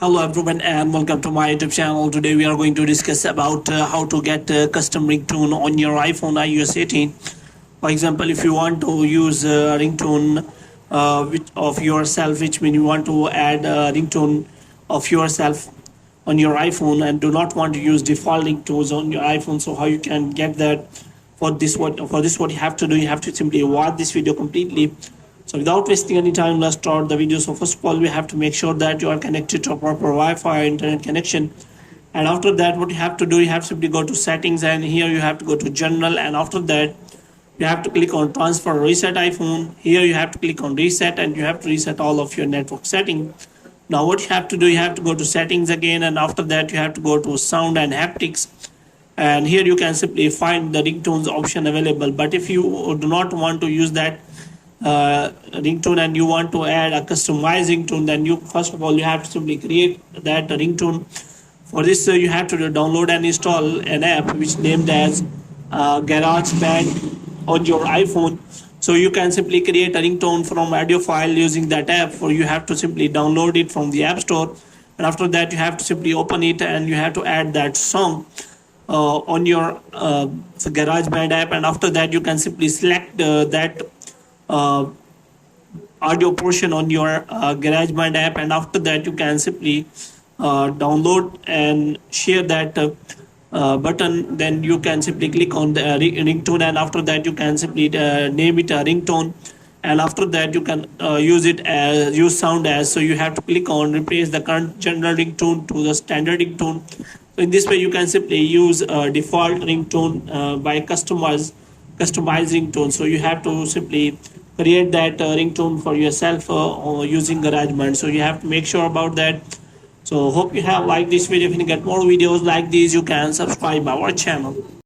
Hello everyone and welcome to my YouTube channel. Today we are going to discuss about how to get a custom ringtone on your iPhone iOS 18. For example, if you want to use a ringtone of yourself, which means you want to add a ringtone of yourself on your iPhone and do not want to use default ringtones on your iPhone, so how you can get that? What you have to do, you have to simply watch this video completely. So without wasting any time, let's start the video. So first of all, we have to make sure that you are connected to a proper Wi-Fi or internet connection. And after that, what you have to do, you have to simply go to settings, and here you have to go to general, and after that you have to click on transfer reset iPhone. Here you have to click on reset, and you have to reset all of your network settings. Now what you have to do, you have to go to settings again, and after that you have to go to sound and haptics, and here you can simply find the ringtones option available. But if you do not want to use that ringtone and you want to add a customized ringtone, then you first of all you have to simply create that ringtone. For this you have to download and install an app which named as GarageBand on your iPhone. So you can simply create a ringtone from audio file using that app, or you have to simply download it from the App Store, and after that you have to simply open it and you have to add that song on your GarageBand app, and after that you can simply select that audio portion on your GarageBand app, and after that you can simply download and share that button. Then you can simply click on the ringtone, and after that you can simply name it a ringtone, and after that you can use it as sound as. So you have to click on replace the current general ringtone to the standard ringtone. So in this way you can simply use a default ringtone by customized ringtone. So you have to simply create that ringtone for yourself using GarageBand. So you have to make sure about that. So hope you have liked this video. If you get more videos like these, you can subscribe our channel.